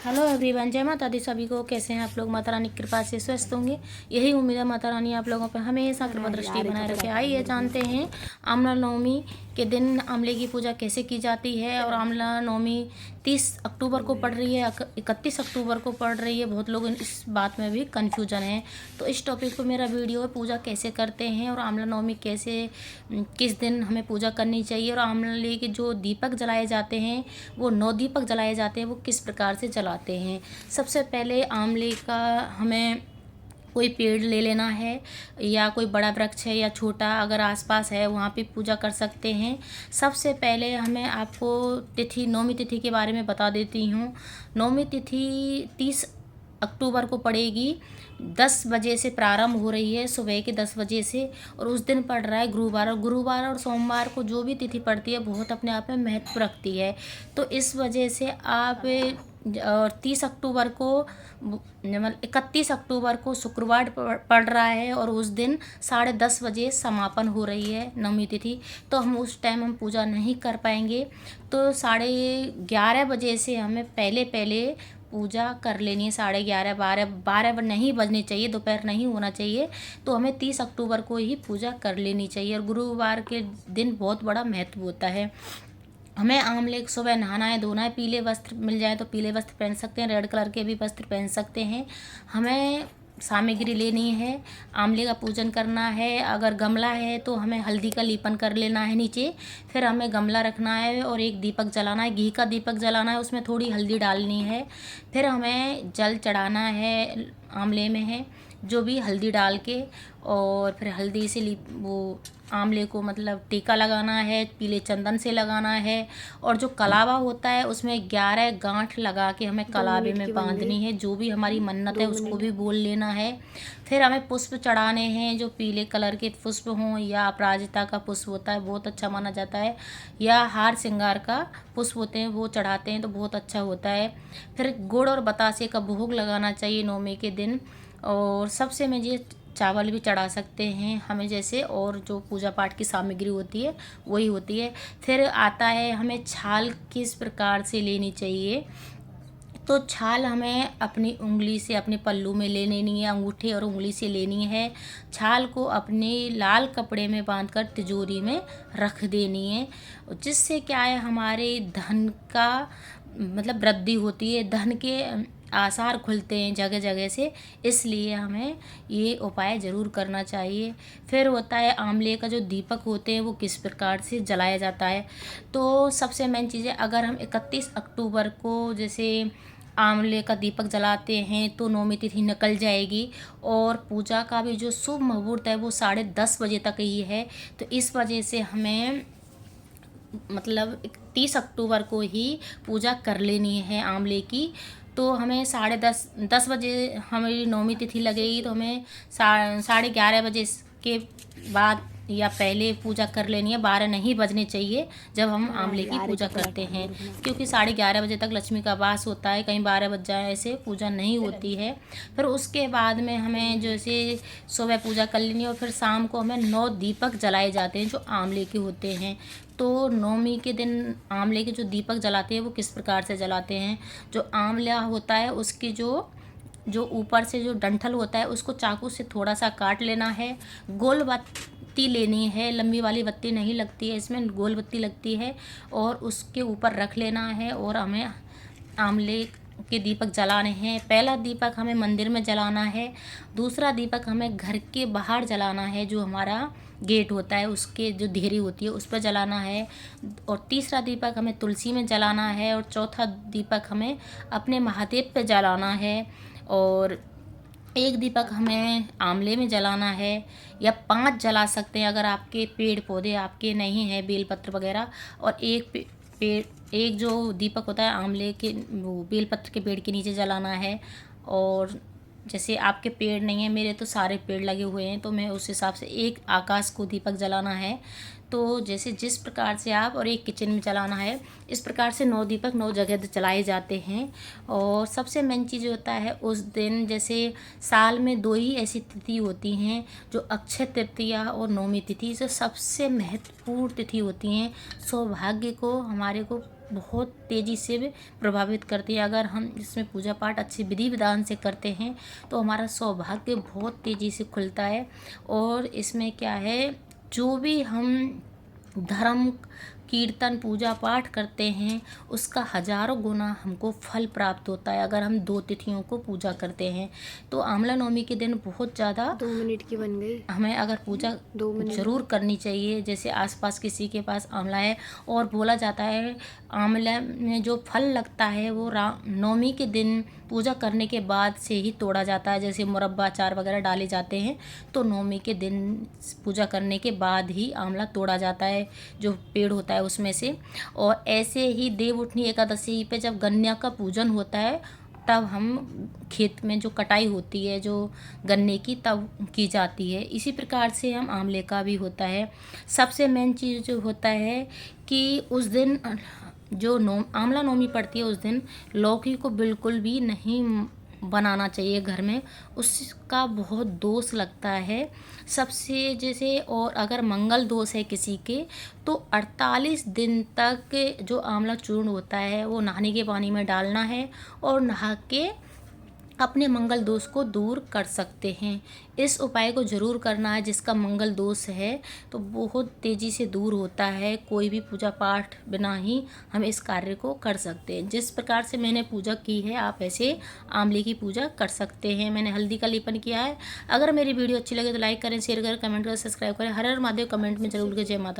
Hello everyone, जय माता दी सभी को। कैसे हैं आप लोग? माता रानी की कृपा से स्वस्थ होंगे, यही उम्मीद है। माता रानी आप लोगों पर हमेशा कृपा दृष्टि बनाए रखे। आइए जानते हैं आंवला नवमी के दिन आंवले की पूजा कैसे की जाती है। और आंवला नवमी 30 अक्टूबर को पड़ रही है, 31 अक्टूबर को पड़ रही है। बहुत लोग इस बात में भी कन्फ्यूजन है, तो इस टॉपिक पर मेरा वीडियो है। पूजा कैसे करते हैं और आंवला नवमी कैसे, किस दिन हमें पूजा करनी चाहिए, और आंवले के जो दीपक जलाए जाते हैं, वो 9 दीपक जलाए जाते हैं, वो किस प्रकार से जलाते हैं। सबसे पहले आंवले का हमें कोई पेड़ ले लेना है, या कोई बड़ा वृक्ष है या छोटा अगर आसपास है, वहाँ पे पूजा कर सकते हैं। सबसे पहले हमें आपको तिथि, नौमी तिथि के बारे में बता देती हूँ। नौमी तिथि 30 अक्टूबर को पड़ेगी। 10 बजे से प्रारंभ हो रही है, सुबह के 10 बजे से, और उस दिन पड़ रहा है गुरुवार। और गुरुवार और सोमवार को जो भी तिथि पड़ती है बहुत अपने आप में महत्व रखती है। तो इस वजह से आप, और 30 अक्टूबर को, मतलब 31 अक्टूबर को शुक्रवार पड़ रहा है, और उस दिन 10:30 बजे समापन हो रही है नवमी तिथि। तो हम उस टाइम हम पूजा नहीं कर पाएंगे। तो 11:30 बजे से हमें पहले पहले पूजा कर लेनी है। 11:30, 12 नहीं बजने चाहिए, दोपहर नहीं होना चाहिए। तो हमें 30 अक्टूबर को ही पूजा कर लेनी चाहिए। और गुरुवार के दिन बहुत बड़ा महत्व होता है। हमें आंवले सुबह नहाना है, धोना है। पीले वस्त्र मिल जाए तो पीले वस्त्र पहन सकते हैं, रेड कलर के भी वस्त्र पहन सकते हैं। हमें सामग्री लेनी है, आंवले का पूजन करना है। अगर गमला है तो हमें हल्दी का लेपन कर लेना है नीचे। फिर हमें गमला रखना है और एक दीपक जलाना है, घी का दीपक जलाना है, उसमें थोड़ी हल्दी डालनी है। फिर हमें जल चढ़ाना है, आंवले में है जो भी हल्दी डाल के, और फिर हल्दी से वो आंवले को मतलब टीका लगाना है, पीले चंदन से लगाना है। और जो कलावा होता है उसमें 11 गांठ लगा के हमें कलावे में बांधनी है। जो भी हमारी मन्नत है उसको भी बोल लेना है। फिर हमें पुष्प चढ़ाने हैं, जो पीले कलर के पुष्प हों, या अपराजिता का पुष्प होता है, बहुत अच्छा माना जाता है, या हार श्रृंगार का पुष्प होते हैं, वो चढ़ाते हैं तो बहुत अच्छा होता है। फिर गुड़ और बतासे का भोग लगाना चाहिए नवमी के दिन। और सबसे में ये चावल भी चढ़ा सकते हैं हमें, जैसे, और जो पूजा पाठ की सामग्री होती है वही होती है। फिर आता है हमें छाल किस प्रकार से लेनी चाहिए। तो छाल हमें अपनी उंगली से अपने पल्लू में ले लेनी है, अंगूठे और उंगली से लेनी है। छाल को अपने लाल कपड़े में बांधकर तिजोरी में रख देनी है, जिससे क्या है, हमारे धन का मतलब वृद्धि होती है, धन के आसार खुलते हैं जगह जगह से। इसलिए हमें ये उपाय ज़रूर करना चाहिए। फिर होता है आंवले का जो दीपक होते हैं वो किस प्रकार से जलाया जाता है। तो सबसे मेन चीज़ है, अगर हम 31 अक्टूबर को जैसे आंवले का दीपक जलाते हैं तो नौमी तिथि निकल जाएगी, और पूजा का भी जो शुभ मुहूर्त है वो 10:30 बजे तक ही है। तो इस वजह से हमें मतलब 31 अक्टूबर को ही पूजा कर लेनी है आंवले की। तो हमें 10:30 बजे हमारी नौमी तिथि लगेगी, तो हमें 11:30 बजे के बाद या पहले पूजा कर लेनी है। 12 नहीं बजने चाहिए जब हम आंवले की पूजा करते हैं, क्योंकि 11:30 बजे तक लक्ष्मी का वास होता है। कहीं 12 बज जाए ऐसे पूजा नहीं होती है। फिर उसके बाद में हमें जैसे सुबह पूजा कर लेनी है, और फिर शाम को हमें 9 दीपक जलाए जाते हैं जो आंवले के होते हैं। तो नौमी के दिन आंवले के जो दीपक जलाते हैं वो किस प्रकार से जलाते हैं। जो आंवला होता है उसकी जो ऊपर से जो डंठल होता है उसको चाकू से थोड़ा सा काट लेना है। गोल बत्ती लेनी है, लंबी वाली बत्ती नहीं लगती है इसमें, गोल बत्ती लगती है, और उसके ऊपर रख लेना है। और हमें आंवले के दीपक जलाने हैं। पहला दीपक हमें मंदिर में जलाना है, दूसरा दीपक हमें घर के बाहर जलाना है, जो हमारा गेट होता है उसके जो देहरी होती है उस पर जलाना है। और तीसरा दीपक हमें तुलसी में जलाना है, और चौथा दीपक हमें अपने महादेव पे जलाना है। और एक दीपक हमें आंवले में जलाना है, या 5 जला सकते हैं अगर आपके पेड़ पौधे आपके नहीं हैं, बेलपत्र वगैरह। और एक जो दीपक होता है आंवले के, वो बेलपत्र के पेड़ के नीचे जलाना है। और जैसे आपके पेड़ नहीं है, मेरे तो सारे पेड़ लगे हुए हैं, तो मैं उस हिसाब से एक आकाश को दीपक जलाना है। तो जैसे जिस प्रकार से आप, और एक किचन में जलाना है, इस प्रकार से 9 दीपक 9 जगह जलाए जाते हैं। और सबसे मेन चीज़ होता है उस दिन, जैसे साल में 2 ही ऐसी तिथि होती हैं, जो अक्षय तृतीया और नौमी तिथि, जो सबसे महत्वपूर्ण तिथि होती हैं। सौभाग्य को, हमारे को बहुत तेज़ी से प्रभावित करती है। अगर हम इसमें पूजा पाठ अच्छी विधि विधान से करते हैं तो हमारा सौभाग्य बहुत तेज़ी से खुलता है। और इसमें क्या है, जो भी हम धर्म कीर्तन पूजा पाठ करते हैं उसका हजारों गुना हमको फल प्राप्त होता है अगर हम 2 तिथियों को पूजा करते हैं। तो आंवला नवमी के दिन बहुत ज़्यादा 2 मिनट की बन गई। हमें अगर पूजा 2 मिनट ज़रूर करनी चाहिए। जैसे आसपास किसी के पास आंवला है, और बोला जाता है आंवला में जो फल लगता है वो नवमी के दिन पूजा करने के बाद से ही तोड़ा जाता है। जैसे मुरब्बा अचार वगैरह डाले जाते हैं तो नवमी के दिन पूजा करने के बाद ही आंवला तोड़ा जाता है जो पेड़ होता है उसमें से। और ऐसे ही देवउठनी एकादशी पे जब गन्ना का पूजन होता है तब हम खेत में जो कटाई होती है जो गन्ने की तब की जाती है। इसी प्रकार से हम आंवले का भी होता है। सबसे मेन चीज़ जो होता है कि उस दिन जो आंवला नवमी पड़ती है उस दिन लौकी को बिल्कुल भी नहीं बनाना चाहिए घर में, उसका बहुत दोष लगता है सबसे। जैसे और अगर मंगल दोष है किसी के तो 48 दिन तक जो आंवला चूर्ण होता है वो नहाने के पानी में डालना है और नहा के अपने मंगल दोष को दूर कर सकते हैं। इस उपाय को ज़रूर करना है। जिसका मंगल दोष है तो बहुत तेज़ी से दूर होता है। कोई भी पूजा पाठ बिना ही हम इस कार्य को कर सकते हैं। जिस प्रकार से मैंने पूजा की है आप ऐसे आंवले की पूजा कर सकते हैं। मैंने हल्दी का लेपन किया है। अगर मेरी वीडियो अच्छी लगे तो लाइक करें, शेयर करें, कमेंट करें, सब्सक्राइब करें। हर हर महादेव कमेंट में जरूर लिखें। जय माता।